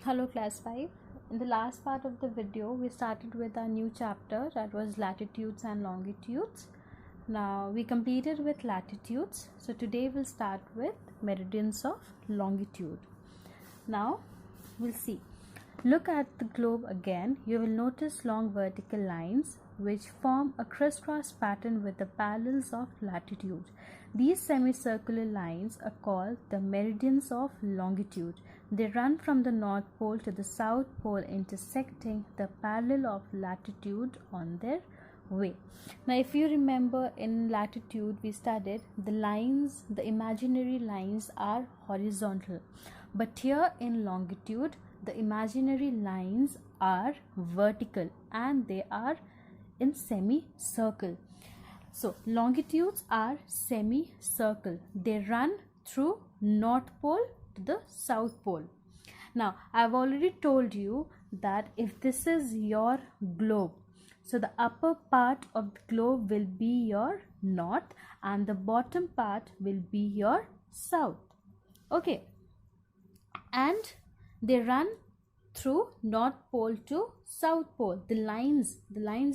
Hello class 5. In the last part of the video we started with our new chapter, that was latitudes and longitudes. Now we completed with latitudes, so today we'll start with meridians of longitude. Now we'll see. Look at the globe again. You will notice long vertical lines which form a crisscross pattern with the parallels of latitude. These semicircular lines are called the meridians of longitude. They run from the North Pole to the South Pole, intersecting the parallel of latitude on their way. Now if you remember, in latitude we studied the lines, the imaginary lines are horizontal, but here in longitude the imaginary lines are vertical and they are in semicircle. So longitudes are semicircle. They run through North Pole to the South Pole. Now I've already told you that if this is your globe, so the upper part of the globe will be your north and the bottom part will be your south. Okay, and they run through North Pole to South Pole. The lines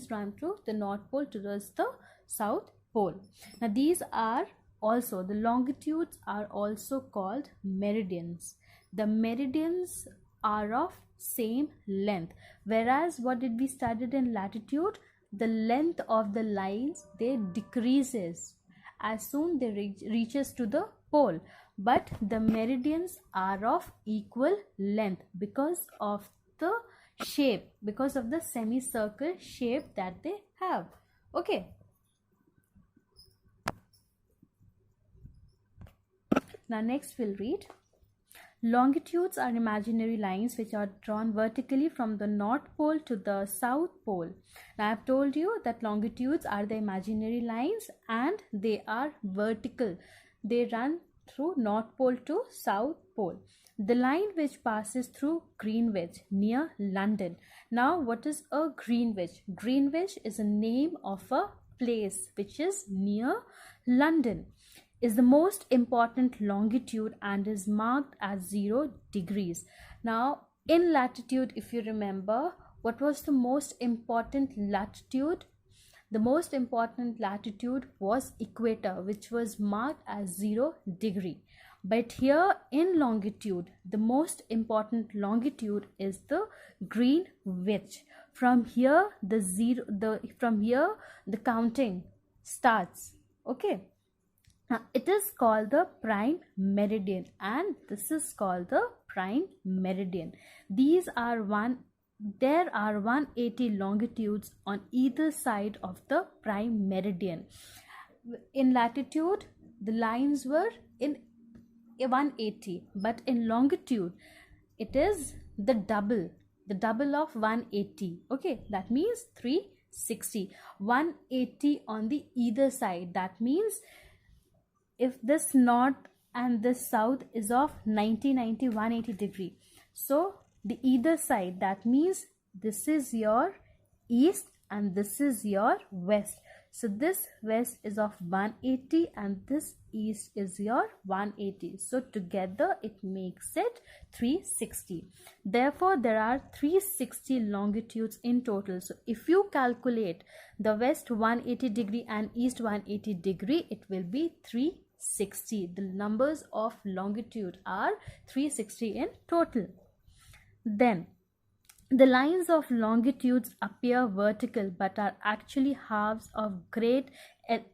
run through the North Pole towards the South Pole. Now these are also, the longitudes are also called meridians. The meridians are of same length, whereas what did we studied in latitude? The length of the lines, they decreases as soon they reaches to the pole, but the meridians are of equal length because of the shape, because of the semicircle shape that they have. Okay, now next we'll read. Longitudes are imaginary lines which are drawn vertically from the North Pole to the South Pole. Now I have told you that longitudes are the imaginary lines and they are vertical. They run through North Pole to South Pole. The line which passes through Greenwich near London. Now what is a Greenwich? Greenwich is a name of a place which is near London, is the most important longitude and is marked as 0 degrees. Now in latitude, if you remember, what was the most important latitude? The most important latitude was equator, which was marked as 0 degree. But here in longitude, the most important longitude is the Greenwich. From here the counting starts. Okay. Now it is called the prime meridian and this is called the prime meridian. There are 180 longitudes on either side of the prime meridian. In latitude the lines were in 180, but in longitude it is the double of 180. Okay, that means 360. 180 on the either side. That means if this north and this south is of 90, 180 degree, so the either side, that means this is your east and this is your west. So this west is of 180 and this east is your 180. So together it makes it 360. Therefore there are 360 longitudes in total. So if you calculate the west 180 degree and east 180 degree, it will be 360. The numbers of longitude are 360 in total. Then the lines of longitudes appear vertical but are actually halves of great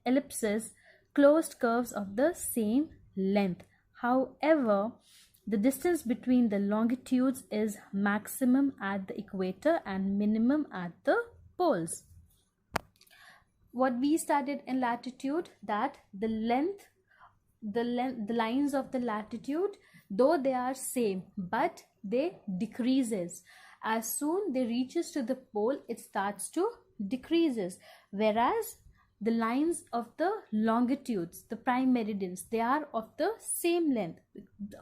ellipses, closed curves of the same length. However, the distance between the longitudes is maximum at the equator and minimum at the poles. What we studied in latitude, that the lines of the latitude, though they are same, but they decreases as soon they reaches to the pole, it starts to decreases, whereas the lines of the longitudes, the prime meridians, they are of the same length,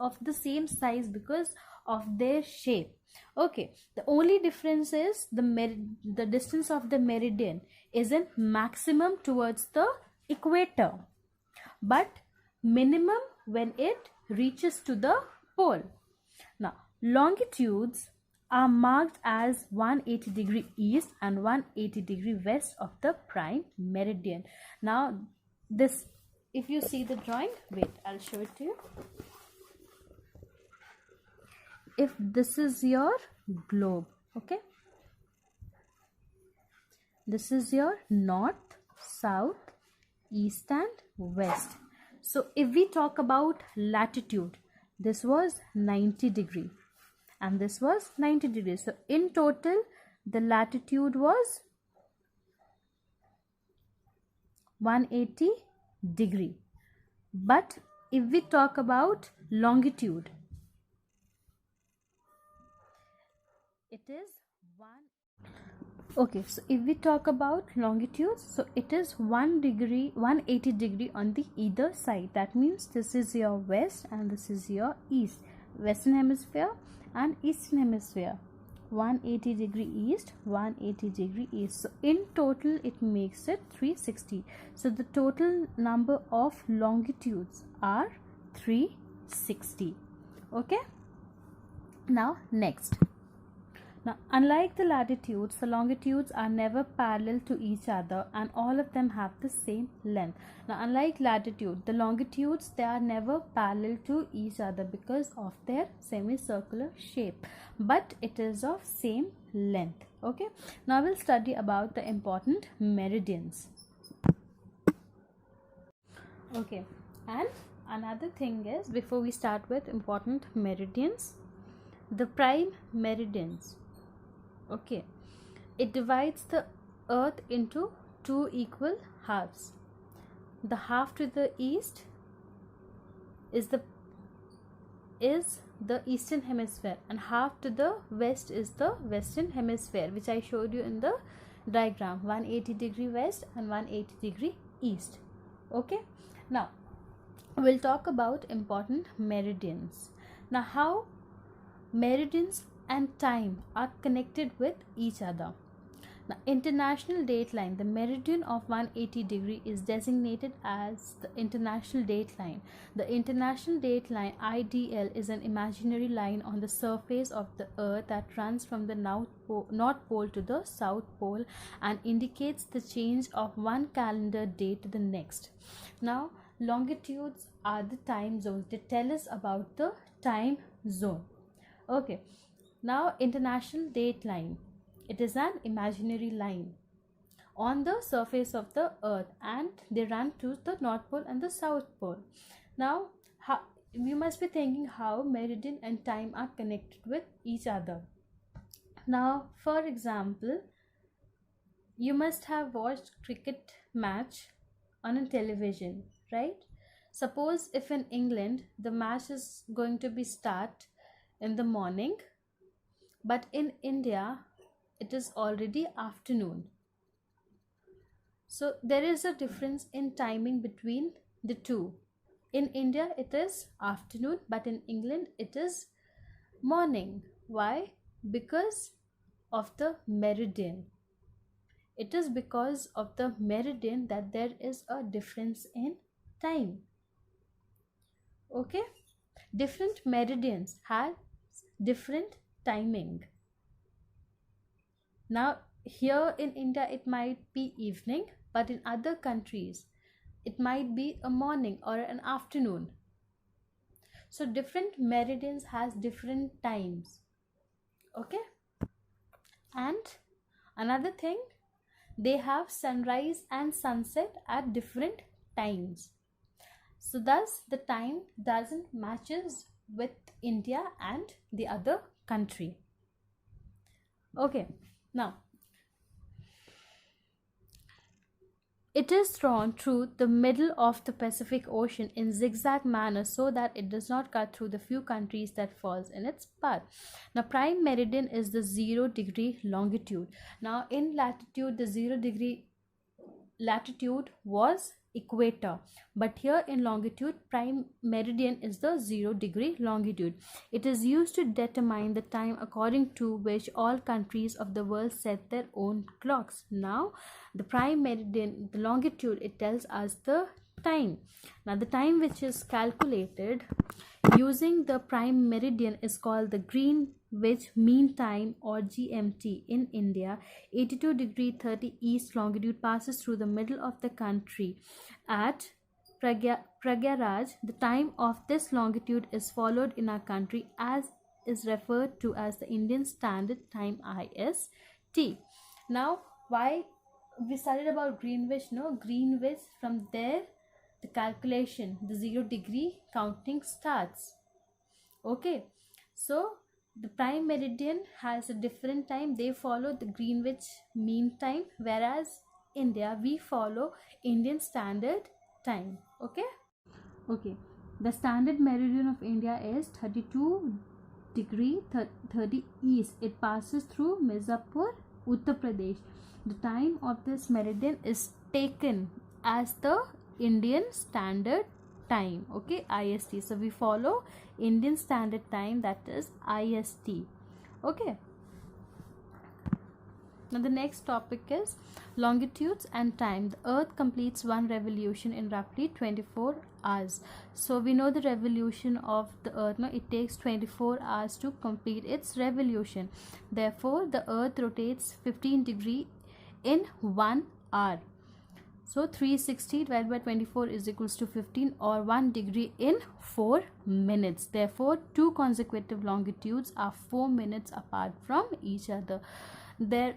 of the same size because of their shape. Okay, the only difference is the distance of the meridian is in maximum towards the equator, but minimum when it reaches to the pole. Now Longitudes are marked as 180 degree east and 180 degree west of the prime meridian. Now this, if you see the drawing, wait, I'll show it to you. If this is your globe, okay, this is your north, south, east and west. So if we talk about latitude, this was 90 degree and this was 90 degrees. So in total the latitude was 180 degree. But if we talk about longitude, it is okay, so if we talk about longitude, so it is 180 degree on the either side. That means this is your west and this is your east, western hemisphere and eastern hemisphere. 180 degree east, 180 degree east. So in total it makes it 360. So the total number of longitudes are 360. Okay, now next. Now, unlike the latitudes, the longitudes are never parallel to each other and all of them have the same length. Now, unlike latitude, the longitudes, they are never parallel to each other because of their semicircular shape, but it is of same length. Okay, now we'll study about the important meridians. Okay, and another thing is, before we start with important meridians, the prime meridians. Okay, it divides the earth into two equal halves. The half to the east is the eastern hemisphere and half to the west is the western hemisphere, which I showed you in the diagram, 180 degree west and 180 degree east. Okay, now we'll talk about important meridians. Now, how meridians and time are connected with each other. Now, international dateline, the meridian of 180 degree is designated as the international dateline. The international dateline IDL is an imaginary line on the surface of the earth that runs from the North Pole to the South Pole and indicates the change of one calendar day to the next. Now, longitudes are the time zones. They tell us about the time zone. Okay, now international dateline, it is an imaginary line on the surface of the earth and they run to the North Pole and the South Pole. Now you must be thinking how meridian and time are connected with each other. Now, for example, you must have watched cricket match on a television, right? Suppose if in England the match is going to be start in the morning, but in India it is already afternoon. So there is a difference in timing between the two. In India it is afternoon, but in England it is morning. Why? Because of the meridian. It is because of the meridian that there is a difference in time. Okay, different meridians have different timing. Now here in India it might be evening, but in other countries it might be a morning or an afternoon. So different meridians has different times. Okay, and another thing, they have sunrise and sunset at different times. So thus the time doesn't matches with India and the other country. Okay, now it is drawn through the middle of the Pacific Ocean in zigzag manner so that it does not cut through the few countries that falls in its path. Now, prime meridian is the 0 degree longitude. Now, in latitude, the 0 degree latitude was equator, but here in longitude, prime meridian is the 0 degree longitude. It is used to determine the time according to which all countries of the world set their own clocks. Now the prime meridian, the longitude, it tells us the time. Now the time which is calculated using the prime meridian is called the Greenwich Mean Time, or GMT. In India, 82 degree 30 east longitude passes through the middle of the country at Pragyaraj. The time of this longitude is followed in our country as is referred to as the Indian Standard Time, IST. Now, why we studied about Greenwich? No, Greenwich, from there the calculation, the 0 degree counting starts. Okay, so the prime meridian has a different time. They follow the Greenwich Mean Time, whereas India, we follow Indian Standard Time. Okay, the standard meridian of India is 32 degree 30 east. It passes through Mirzapur, Uttar Pradesh. The time of this meridian is taken as the Indian Standard Time. Okay, IST. So we follow Indian Standard Time, that is IST. Okay. Now the next topic is longitudes and time. The earth completes one revolution in roughly 24 hours. So we know the revolution of the earth. Now it takes 24 hours to complete its revolution. Therefore the earth rotates 15 degree in 1 hour. So 360 divided by 24 is equals to 15, or 1 degree in 4 minutes. Therefore, two consecutive longitudes are 4 minutes apart from each other. There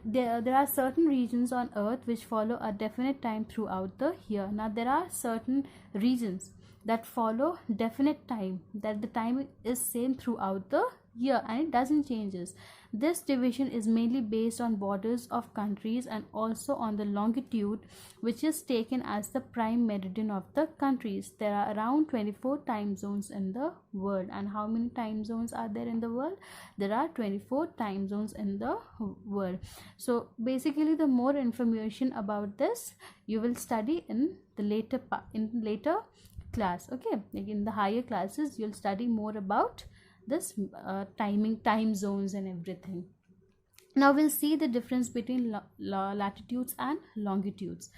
are certain regions on earth which follow a definite time throughout the year. Now there are certain regions that follow definite time, that the time is same throughout the year and it doesn't changes. This division is mainly based on borders of countries and also on the longitude, which is taken as the prime meridian of the countries. There are around 24 time zones in the world. And how many time zones are there in the world? There are 24 time zones in the world. So basically, the more information about this you will study in the later class. Okay, like in the higher classes you'll study more about this time zones and everything. Now we'll see the difference between latitudes and longitudes.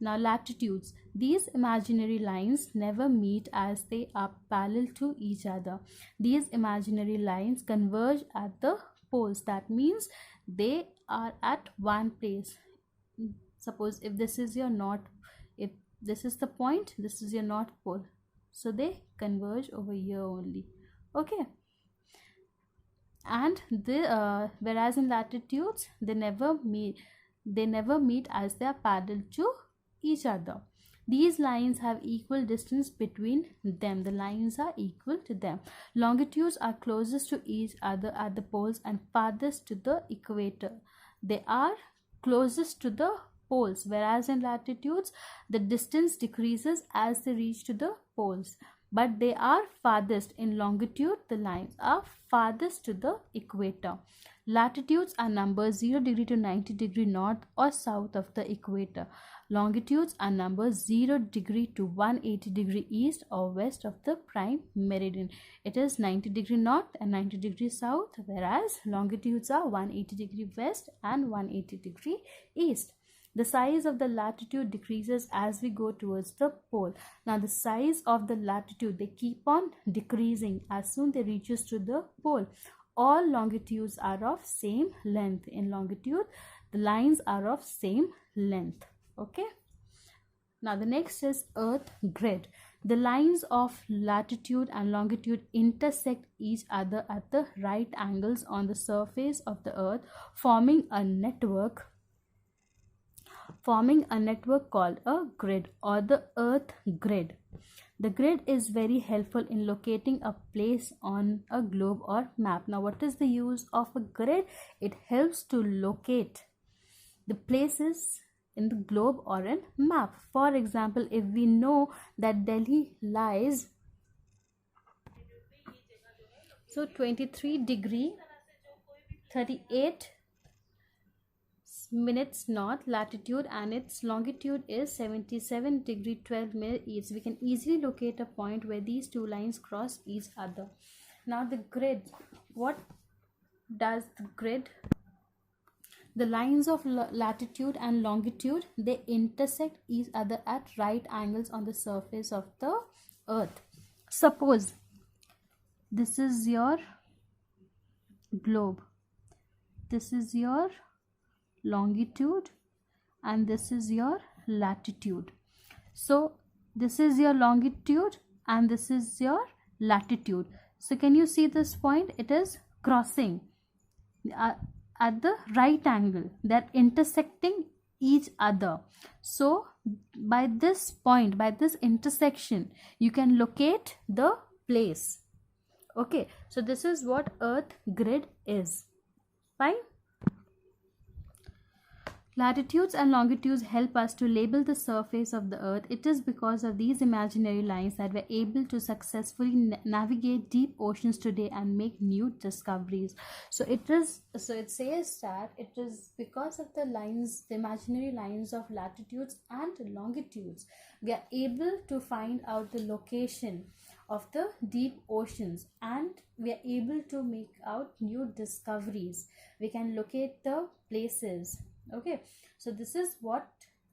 Now latitudes, these imaginary lines never meet as they are parallel to each other. These imaginary lines converge at the poles. That means they are at one place. Suppose if this is your north, if this is the point, this is your north pole, so they converge over here only. Okay, and the whereas in latitudes they never meet as they are parallel to each other. These lines have equal distance between them. The lines are equal to them. Longitudes are closest to each other at the poles and farthest to the equator. They are closest to the poles, whereas in latitudes the distance decreases as they reach to the poles, but they are farthest. In longitude, the lines are farthest to the equator. Latitudes are numbers 0 degree to 90 degree north or south of the equator. Longitudes are numbers 0 degree to 180 degree east or west of the prime meridian. It is 90 degree north and 90 degree south, whereas longitudes are 180 degree west and 180 degree east. The size of the latitude decreases as we go towards the pole. Now the size of the latitude, they keep on decreasing as soon they reaches to the pole. All longitudes are of same length. In longitude, the lines are of same length. Okay. Now the next is Earth grid. The lines of latitude and longitude intersect each other at the right angles on the surface of the Earth, forming a network called a grid or the Earth grid. The grid is very helpful in locating a place on a globe or map. Now, what is the use of a grid? It helps to locate the places in the globe or in map. For example, if we know that Delhi lies 23 degree 38 minutes north latitude and its longitude is 77 degree 12 minutes east, we can easily locate a point where these two lines cross each other. Now the grid, what does the grid The lines of latitude and longitude, they intersect each other at right angles on the surface of the earth. Suppose this is your globe, this is your longitude, and this is your latitude. So this is your longitude and this is your latitude. So can you see this point? It is crossing at the right angle. They're intersecting each other. So by this point, by this intersection, you can locate the place. Okay, so this is what Earth grid is. Fine. Latitudes and longitudes help us to label the surface of the earth. It is because of these imaginary lines that we're able to successfully navigate deep oceans today and make new discoveries. So it says that it is because of the lines, the imaginary lines of latitudes and longitudes, we are able to find out the location of the deep oceans, and we are able to make out new discoveries. We can locate the places. Okay, so this is what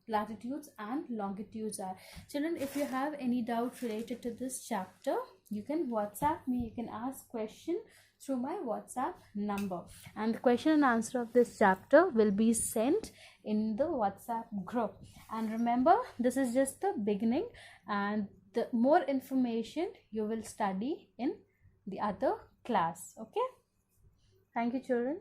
latitudes and longitudes are. Children, if you have any doubt related to this chapter, you can WhatsApp me. You can ask question through my WhatsApp number, and the question and answer of this chapter will be sent in the WhatsApp group. And remember, this is just the beginning, and the more information you will study in the other class. Okay, thank you, children.